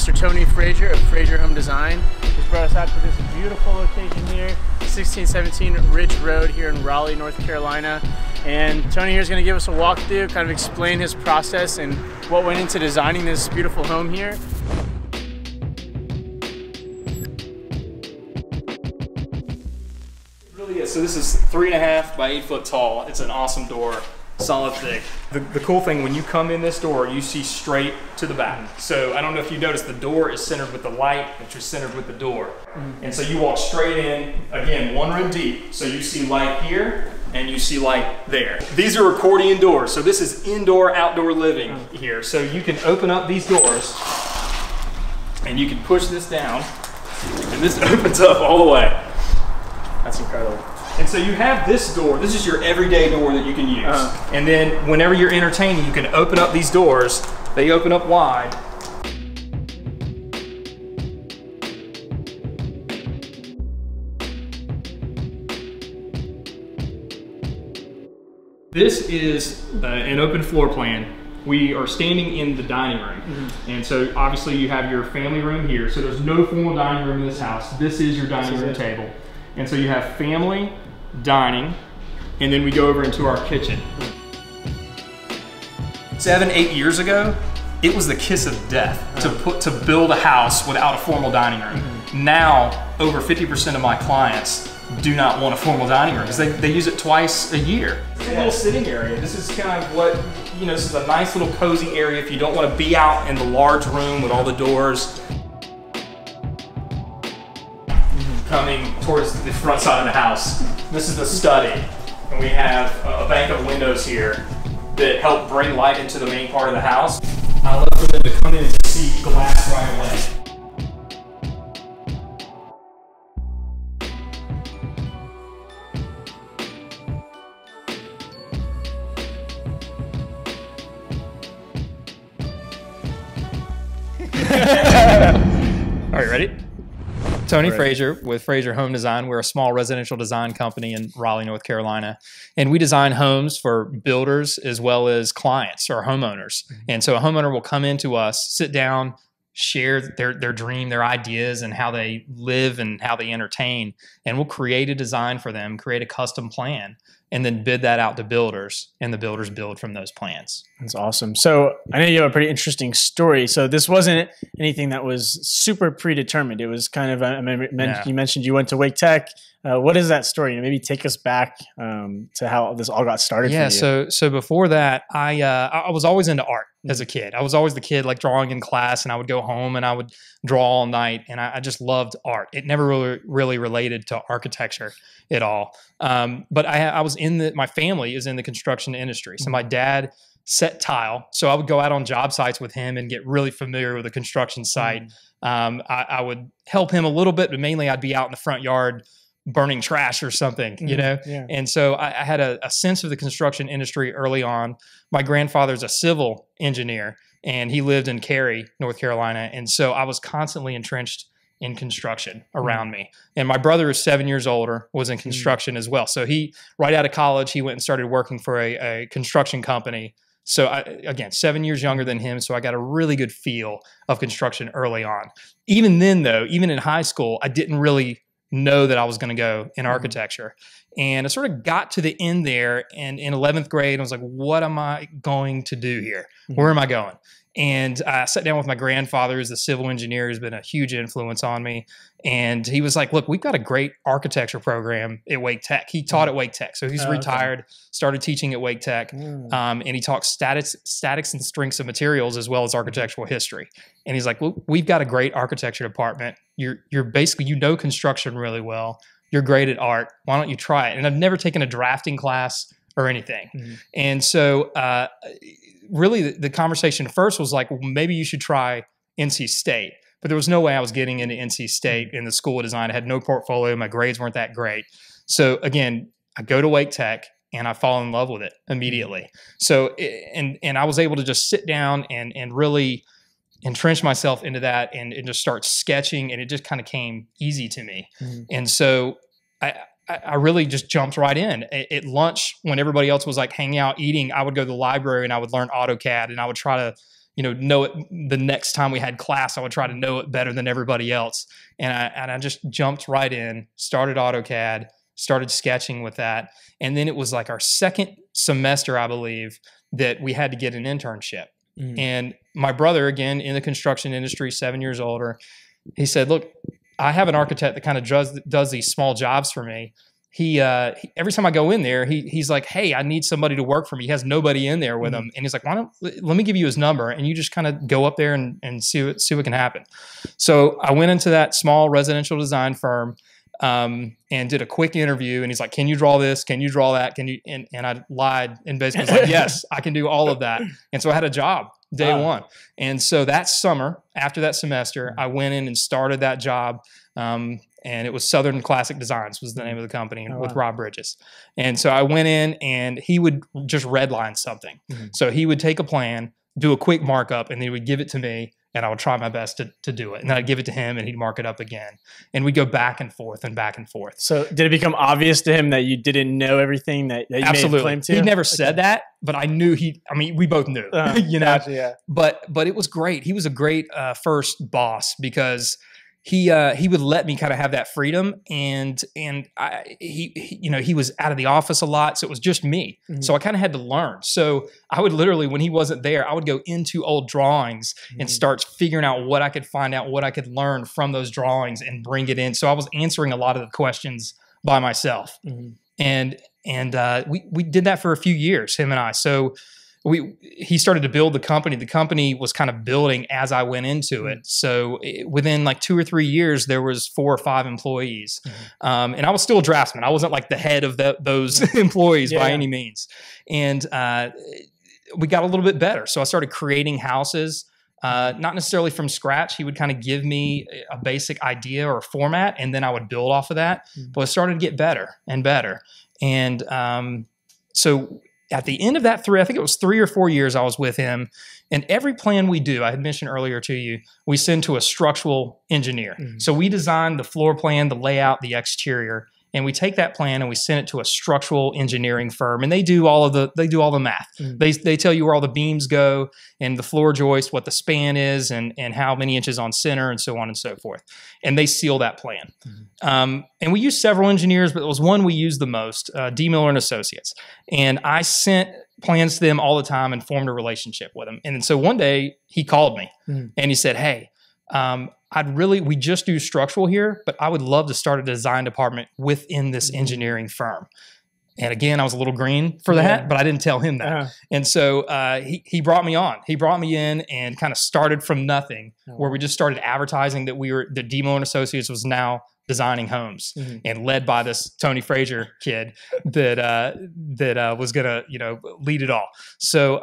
Mr. Tony Frazier of Frazier Home Design. He's brought us out to this beautiful location here, 1617 Ridge Road here in Raleigh, North Carolina. And Tony here is going to give us a walkthrough, kind of explain his process and what went into designing this beautiful home here. So this is 3.5 by 8 foot tall. It's an awesome door, solid thick. The cool thing, when you come in this door, you see straight to the back. So I don't know if you noticed, the door is centered with the light, which is centered with the door. And so you walk straight in, again, 1 room deep. So you see light here and you see light there. These are accordion doors. So this is indoor, outdoor living here. So you can open up these doors and you can push this down and this opens up all the way. That's incredible. And so you have this door, this is your everyday door that you can use. And then whenever you're entertaining, you can open up these doors. They open up wide. This is an open floor plan. We are standing in the dining room. And so obviously you have your family room here. So there's no formal dining room in this house. This is your dining room table. And so you have family, dining, and then we go over into our kitchen. 7, 8 years ago, it was the kiss of death to build a house without a formal dining room. Now, over 50% of my clients do not want a formal dining room because they use it twice a year. It's a little sitting area. This is kind of what, you know, this is a nice little cozy area if you don't want to be out in the large room with all the doors. Coming towards the front side of the house. This is the study, and we have a bank of windows here that help bring light into the main part of the house. I love for them to come in and see glass right away. Are you ready? Tony Frazier with Frazier Home Design. We're a small residential design company in Raleigh, North Carolina. And we design homes for builders as well as clients or homeowners. And so a homeowner will come into us, sit down, share their dream, their ideas, and how they live and how they entertain. And we'll create a design for them, create a custom plan, and then bid that out to builders, and the builders build from those plans. That's awesome. So I know you have a pretty interesting story. So this wasn't anything that was super predetermined. It was kind of, you mentioned you went to Wake Tech. What is that story? Maybe take us back to how this all got started for you. So before that, I was always into art as a kid. I was always the kid like drawing in class, and I would go home and I would draw all night, and I just loved art. It never really related to architecture at all. But I was my family is in the construction industry. So my dad set tile. So I would go out on job sites with him and get really familiar with the construction site. I would help him a little bit, but mainly I'd be out in the front yard burning trash or something, you know? And so I had a sense of the construction industry early on. My grandfather's a civil engineer, and he lived in Cary, North Carolina. And so I was constantly entrenched in construction around me. And my brother is 7 years older, was in construction as well. So he, right out of college, he went and started working for a construction company. So again, 7 years younger than him. So I got a really good feel of construction early on. Even then though, even in high school, I didn't really know that I was going to go in architecture. And I sort of got to the end there, and in 11th grade, I was like, what am I going to do here? Where am I going? And I sat down with my grandfather, who's the civil engineer, who's been a huge influence on me. And he was like, look, we've got a great architecture program at Wake Tech. He taught at Wake Tech. So he's retired, started teaching at Wake Tech. And he taught statics and strengths of materials as well as architectural history. And he's like, well, we've got a great architecture department. You're basically, you know construction really well. You're great at art. Why don't you try it? And I've never taken a drafting class or anything. And so really the conversation first was like, well, maybe you should try NC State. But there was no way I was getting into NC State in the School of Design. I had no portfolio. My grades weren't that great. So again, I go to Wake Tech and I fall in love with it immediately. So, and I was able to just sit down and really entrench myself into that and just start sketching, and it just kind of came easy to me. And so I really just jumped right in. At lunch, when everybody else was like hanging out, eating, I would go to the library and I would learn AutoCAD, and I would try to know it the next time we had class. I would try to know it better than everybody else. And I just jumped right in, started AutoCAD, started sketching with that. And then it was like our second semester, I believe, that we had to get an internship. And my brother, again, in the construction industry, 7 years older, he said, look, I have an architect that kind of does these small jobs for me. He every time I go in there, he's like, hey, I need somebody to work for me. He has nobody in there with him. And he's like, let me give you his number, and you just kind of go up there and see what can happen. So I went into that small residential design firm, and did a quick interview, and he's like, can you draw this? Can you draw that? Can you? And I lied and basically was like, yes, I can do all of that. And so I had a job day one. And so that summer, after that semester, I went in and started that job. And it was Southern Classic Designs was the name of the company with Rob Bridges. And so I went in, and he would just redline something. So he would take a plan, do a quick markup, and then he would give it to me, and I would try my best to do it. And then I'd give it to him, and he'd mark it up again. And we'd go back and forth and back and forth. So did it become obvious to him that you didn't know everything that you made a claim to? He never said that, but I knew we both knew, you know. Gotcha, yeah. But it was great. He was a great first boss, because he would let me kind of have that freedom, and he was out of the office a lot, so it was just me. So I kind of had to learn. So I would literally, when he wasn't there, I would go into old drawings and start figuring out what I could find out, what I could learn from those drawings, and bring it in. So I was answering a lot of the questions by myself, and we did that for a few years, him and I. So he started to build the company. The company was kind of building as I went into it. So within like 2 or 3 years, there was 4 or 5 employees. And I was still a draftsman. I wasn't like the head of those employees by any means. And we got a little bit better. So I started creating houses, not necessarily from scratch. He would kind of give me a basic idea or a format, and then I would build off of that. But it started to get better and better. And so at the end of that I think it was 3 or 4 years I was with him, and every plan we do, I had mentioned earlier to you, we send to a structural engineer. So we design the floor plan, the layout, the exterior, and we take that plan and we send it to a structural engineering firm, and they do all the math. They tell you where all the beams go, and the floor joist, what the span is, and how many inches on center, and so on and so forth. And they seal that plan. And we use several engineers, but it was one we used the most, D. Miller and Associates. And I sent plans to them all the time and formed a relationship with them. And so one day he called me and he said, hey, we just do structural here, but I would love to start a design department within this engineering firm. And again, I was a little green for that, but I didn't tell him that. And so he brought me on. He brought me in and kind of started from nothing, where we just started advertising that D. Miller and Associates was now designing homes, and led by this Tony Frazier kid that was gonna lead it all. So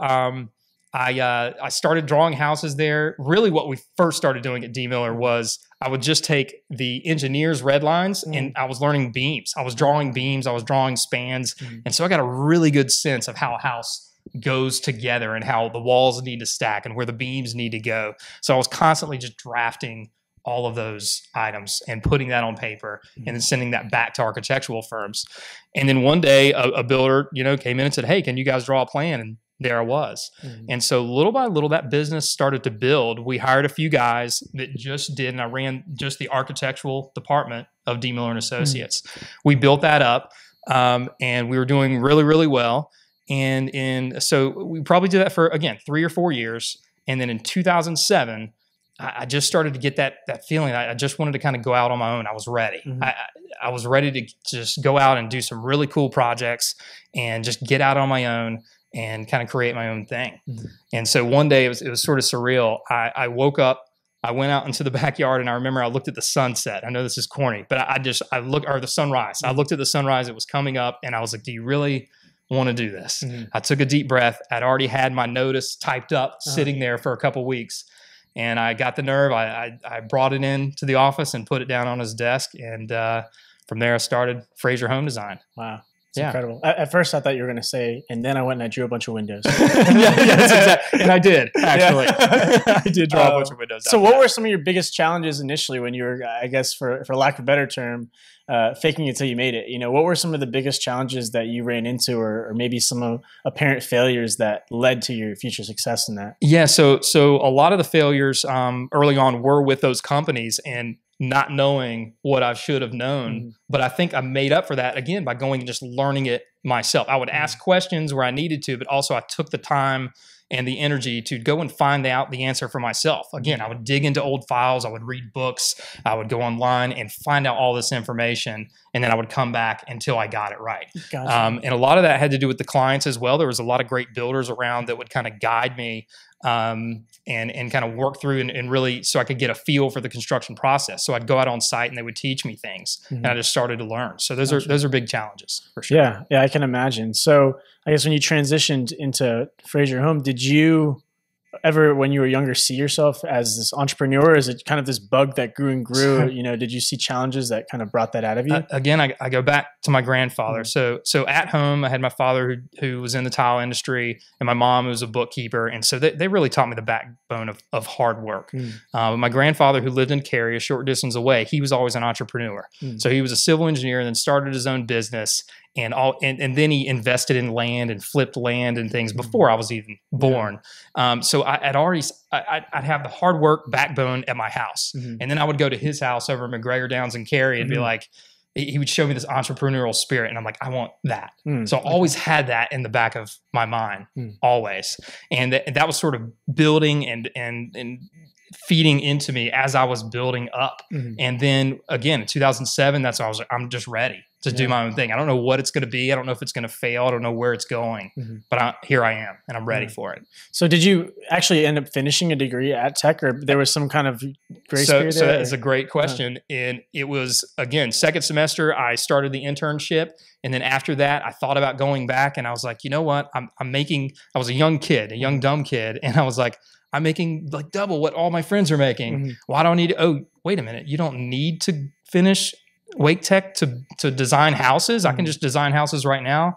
I started drawing houses there. Really what we first started doing at D. Miller was I would just take the engineer's red lines and I was learning beams. I was drawing beams. I was drawing spans. And so I got a really good sense of how a house goes together and how the walls need to stack and where the beams need to go. So I was constantly just drafting all of those items and putting that on paper and then sending that back to architectural firms. And then one day a builder, came in and said, hey, can you guys draw a plan? And there I was. And so little by little, that business started to build. We hired a few guys that just did, and I ran just the architectural department of D. Miller and Associates. We built that up, and we were doing really, really well. And so we probably did that for, again, 3 or 4 years. And then in 2007, I just started to get that feeling. I just wanted to kind of go out on my own. I was ready. I was ready to just go out and do some really cool projects and just get out on my own and kind of create my own thing. And so one day it was sort of surreal. I woke up, I went out into the backyard, and I remember I looked at the sunset. I know this is corny, but or the sunrise. I looked at the sunrise. It was coming up, and I was like, do you really want to do this? I took a deep breath. I'd already had my notice typed up, sitting there for a couple weeks. And I got the nerve. I brought it in to the office and put it down on his desk. And from there, I started Frazier Home Design. Wow. It's incredible. At first, I thought you were going to say, and then I went and I drew a bunch of windows. That's exactly. And I did, actually. I did draw a bunch of windows. So what were some of your biggest challenges initially when you were, I guess, for lack of a better term, faking it till you made it? You know, what were some of the biggest challenges that you ran into, or maybe some apparent failures that led to your future success in that? Yeah, so a lot of the failures early on were with those companies and not knowing what I should have known. But I think I made up for that, again, by going and just learning it myself. I would ask questions where I needed to, but also I took the time and the energy to go and find out the answer for myself. Again, I would dig into old files, I would read books, I would go online and find out all this information, and then I would come back until I got it right. Gotcha. And a lot of that had to do with the clients as well. There was a lot of great builders around that would kind of guide me and kind of work through and really, so I could get a feel for the construction process. So I'd go out on site and they would teach me things, and I just started to learn. So those are big challenges for sure. Yeah, I can imagine. So I guess when you transitioned into Frazier Home, did you ever, when you were younger, see yourself as this entrepreneur? Is it kind of this bug that grew and grew? You know, did you see challenges that kind of brought that out of you? Again, I go back to my grandfather. So at home, I had my father who was in the tile industry, and my mom who was a bookkeeper. And so they really taught me the backbone of hard work. My grandfather, who lived in Cary, a short distance away, he was always an entrepreneur. So he was a civil engineer and then started his own business. And then he invested in land and flipped land and things before I was even born. So I'd have the hard work backbone at my house. And then I would go to his house over at McGregor Downs in Cary and be like, he would show me this entrepreneurial spirit. And I'm like, I want that. So I always had that in the back of my mind, always. And that was sort of building and feeding into me as I was building up. And then again, in 2007, that's when I was like, I'm just ready to do my own thing. I don't know what it's going to be. I don't know if it's going to fail. I don't know where it's going, but here I am and I'm ready for it. So did you actually end up finishing a degree at Tech, or there was some kind of grace period So there? that's a great question. And it was, again, second semester, I started the internship. And then after that, I thought about going back, and I was like, you know what? I was a young kid, a young, dumb kid. And I was like, I'm making like double what all my friends are making. Why do I need to, oh, wait a minute. You don't need to finish Wake Tech to design houses. I can just design houses right now.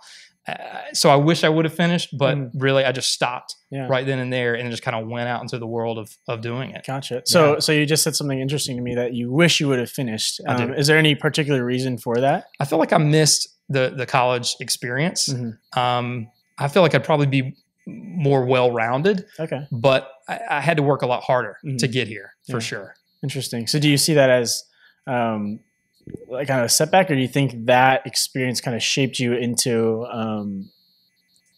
So I wish I would have finished, but really I just stopped right then and there and just kind of went out into the world of doing it. Gotcha. So you just said something interesting to me that you wish you would have finished. Is there any particular reason for that? I feel like I missed the college experience. I feel like I'd probably be more well-rounded, but I had to work a lot harder to get here for sure. Interesting. So do you see that as like kind of a setback, or do you think that experience kind of shaped you into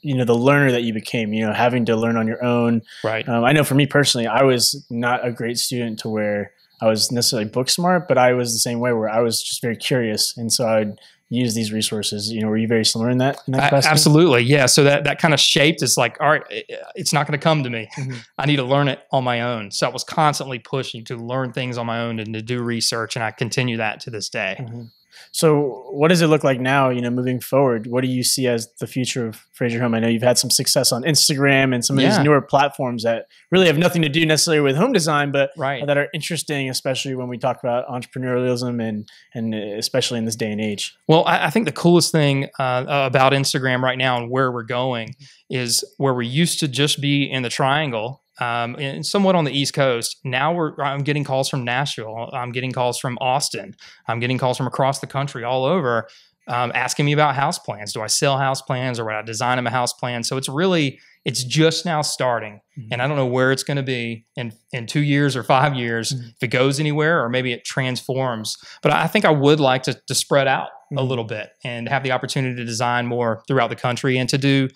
the learner that you became, having to learn on your own? Right. I know for me personally, I was not a great student to where I was necessarily book smart, but I was the same way where I was just very curious. And so I'd use these resources. Were you very similar in that capacity? Absolutely. Yeah. So that kind of shaped, it's like, all right, it's not going to come to me. I need to learn it on my own. So I was constantly pushing to learn things on my own and to do research. And I continue that to this day. So what does it look like now, moving forward? What do you see as the future of Frazier Home? I know you've had some success on Instagram and some of these newer platforms that really have nothing to do necessarily with home design, but that are interesting, especially when we talk about entrepreneurialism and especially in this day and age. Well, I think the coolest thing about Instagram right now and where we're going is where we used to just be in the triangle, and somewhat on the East Coast. Now I'm getting calls from Nashville. I'm getting calls from Austin. I'm getting calls from across the country, all over, asking me about house plans. Do I sell house plans, or would I design them a house plan? So it's just now starting, and I don't know where it's going to be in 2 years or 5 years, if it goes anywhere, or maybe it transforms. But I think I would like to spread out a little bit and have the opportunity to design more throughout the country and to do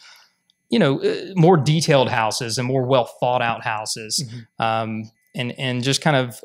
more detailed houses and more well thought out houses. And just kind of,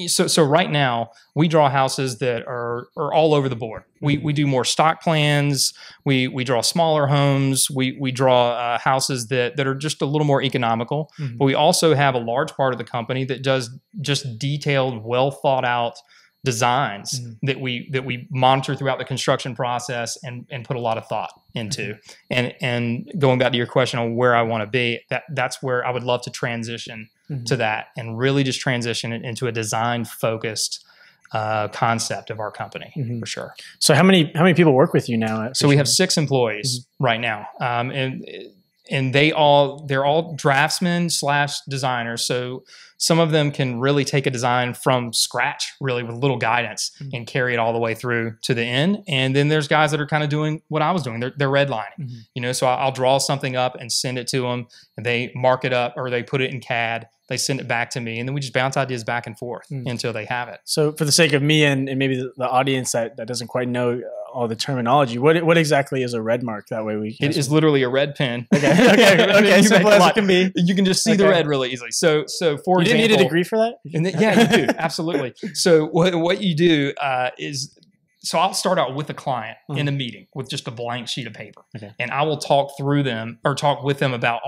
so right now we draw houses that are all over the board. We do more stock plans. We draw smaller homes. We draw houses that are just a little more economical, but we also have a large part of the company that does just detailed, well thought out designs that we monitor throughout the construction process and put a lot of thought into. And going back to your question on where I want to be, that's where I would love to transition to that, and really just transition it into a design focused concept of our company for sure. So how many people work with you now? So we have 6 employees right now, and they're all draftsmen / designers. So some of them can really take a design from scratch, really with little guidance, and carry it all the way through to the end. And then there's guys that are kind of doing what I was doing. They're redlining, you know. So I'll draw something up and send it to them, and they mark it up or they put it in CAD. They send it back to me, and then we just bounce ideas back and forth until they have it. So for the sake of me and maybe the audience that doesn't quite know all the terminology, what exactly is a red mark? That way it is literally a red pen. Okay. Simple as it can be. You can just see the red really easily. So for example, you didn't need a degree for that? Yeah, you do. Absolutely. So what you do is, so I'll start out with a client in a meeting with just a blank sheet of paper, and I will talk with them about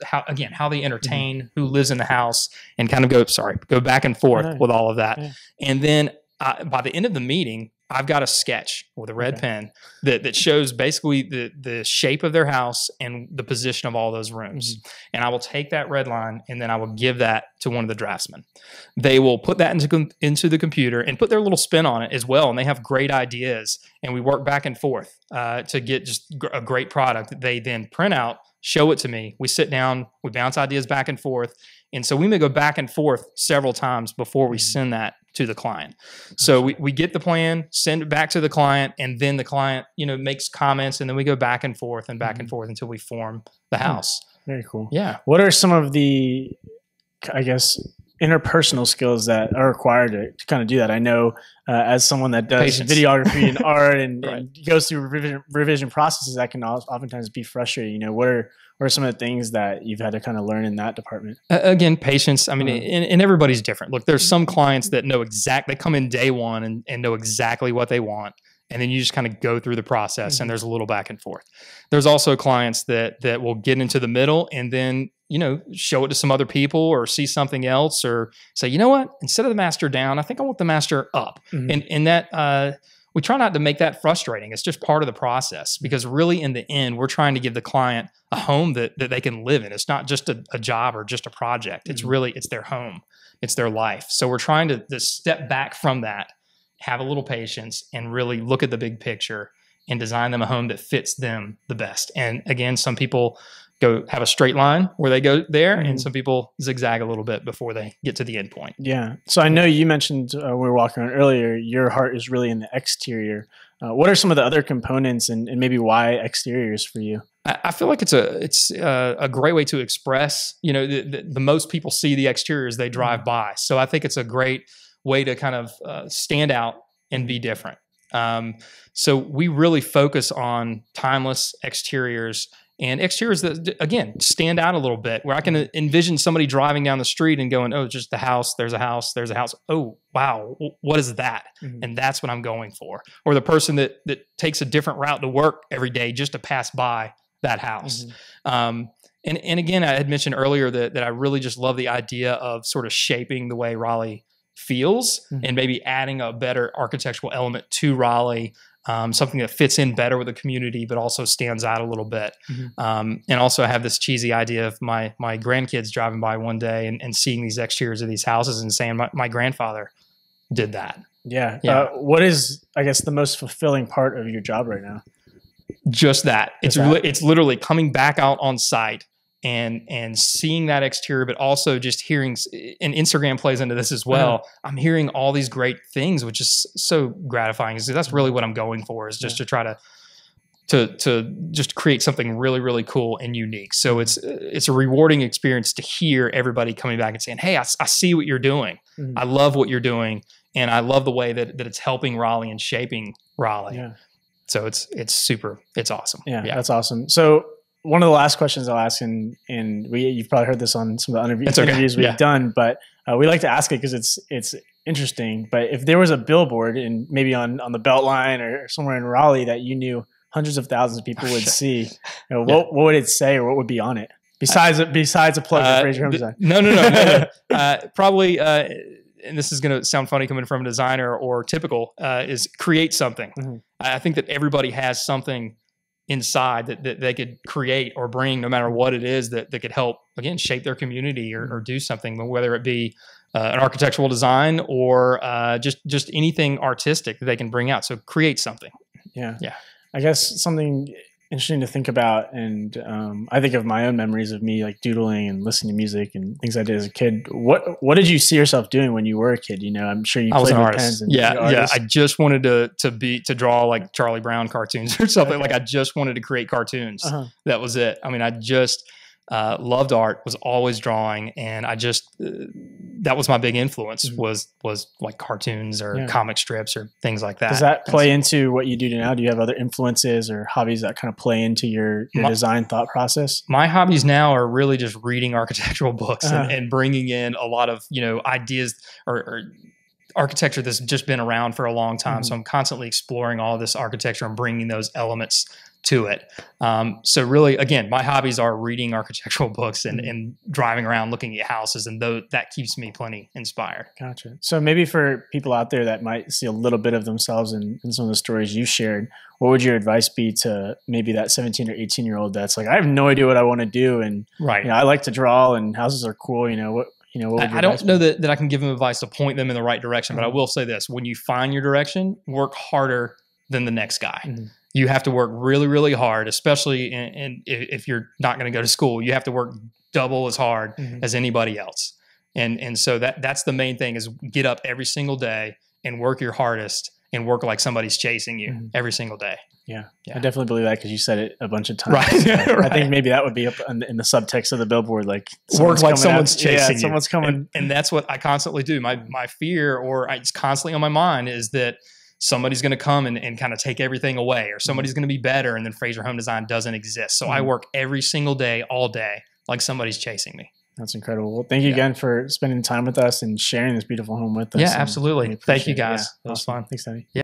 how they entertain, who lives in the house, and kind of go back and forth with all of that. And then by the end of the meeting, I've got a sketch with a red pen that shows basically the shape of their house and the position of all those rooms. And I will take that red line and then I will give that to one of the draftsmen. They will put that into the computer and put their little spin on it as well. And they have great ideas, and we work back and forth to get just a great product. They then print out, show it to me. We sit down, we bounce ideas back and forth. And so we may go back and forth several times before we send that to the client. So we get the plan, send it back to the client, and then the client, makes comments, and then we go back and forth until we form the house. Very cool. Yeah. What are some of the, I guess, interpersonal skills that are required to kind of do that? I know as someone that does videography and art and goes through revision processes, that can oftentimes be frustrating. What are some of the things that you've had to kind of learn in that department? Again, patience. I mean, and everybody's different. Look, there's some clients that they come in day one and know exactly what they want. And then you just kind of go through the process and there's a little back and forth. There's also clients that will get into the middle and then, show it to some other people or see something else or say, you know what, instead of the master down, I think I want the master up. And that, we try not to make that frustrating. It's just part of the process, because really in the end, we're trying to give the client a home that they can live in. It's not just a job or just a project. It's really, it's their home. It's their life. So we're trying to step back from that, have a little patience, and really look at the big picture and design them a home that fits them the best. And again, some people have a straight line where they go there, and some people zigzag a little bit before they get to the end point. Yeah. So I know you mentioned when we were walking around earlier, your heart is really in the exterior. What are some of the other components and maybe why exteriors for you? I feel like it's a great way to express, the most people see the exterior as they drive by. So I think it's a great way to kind of stand out and be different. So we really focus on timeless exteriors and exteriors that, again, stand out a little bit, where I can envision somebody driving down the street and going, oh, just the house, there's a house, there's a house. Oh, wow, what is that? And that's what I'm going for. Or the person that takes a different route to work every day just to pass by that house. And again, I had mentioned earlier that I really just love the idea of sort of shaping the way Raleigh feels and maybe adding a better architectural element to Raleigh, something that fits in better with the community, but also stands out a little bit. And also I have this cheesy idea of my grandkids driving by one day and seeing these exteriors of these houses and saying, my grandfather did that. Yeah. What is, I guess, the most fulfilling part of your job right now? Just that. It's literally coming back out on site and seeing that exterior, but also just hearing, and Instagram plays into this as well. I'm hearing all these great things, which is so gratifying. So that's really what I'm going for, is just to try to just create something really, really cool and unique. So it's a rewarding experience to hear everybody coming back and saying, hey, I see what you're doing. I love what you're doing. And I love the way that it's helping Raleigh and shaping Raleigh. Yeah. So it's awesome. Yeah, that's awesome. So one of the last questions I'll ask, and you've probably heard this on some of the interviews we've done, but we like to ask it because it's interesting. But if there was a billboard and maybe on the Beltline or somewhere in Raleigh that you knew hundreds of thousands of people would see, what would it say, or what would be on it besides a plug for Frazier Home Design? No. Probably. And this is going to sound funny coming from a designer or typical, is create something. I think that everybody has something inside that they could create or bring, no matter what it is, that could help, again, shape their community or do something, whether it be an architectural design or just anything artistic that they can bring out. So create something. Yeah. Yeah. I guess something interesting to think about, and I think of my own memories of me like doodling and listening to music and things I did as a kid. What did you see yourself doing when you were a kid? You know, I'm sure you I was played an with artist. pens. And Yeah. I just wanted to draw like Charlie Brown cartoons or something. Like I just wanted to create cartoons. That was it. I mean, I just loved art, was always drawing, and I just that was my big influence was like cartoons or comic strips or things like that. Does that play into what you do now? Do you have other influences or hobbies that kind of play into your design thought process? My hobbies now are really just reading architectural books and bringing in a lot of, you know, ideas or architecture that's just been around for a long time. So I'm constantly exploring all this architecture and bringing those elements to it. So really, again, my hobbies are reading architectural books and driving around looking at houses, and that keeps me plenty inspired. Gotcha. So maybe for people out there that might see a little bit of themselves in some of the stories you shared, what would your advice be to maybe that 17 or 18-year-old that's like, I have no idea what I want to do, and you know, I like to draw and houses are cool, you know, what would I don't know that I can give them advice to point them in the right direction, but I will say this: when you find your direction, work harder than the next guy. You have to work really, really hard, especially if you're not going to go to school. You have to work double as hard as anybody else. And so that's the main thing, is get up every single day and work your hardest and work like somebody's chasing you every single day. Yeah. I definitely believe that because you said it a bunch of times. Right. I think maybe that would be up in the subtext of the billboard, like work like someone's chasing you. Someone's coming. And that's what I constantly do. My fear, or it's constantly on my mind, is that somebody's going to come and kind of take everything away, or somebody's going to be better, and then Frazier Home Design doesn't exist. So I work every single day, all day, like somebody's chasing me. That's incredible. Well, thank you again for spending time with us and sharing this beautiful home with us. Yeah, absolutely. Thank you, guys. It was fun. Thanks, Tony. Yeah.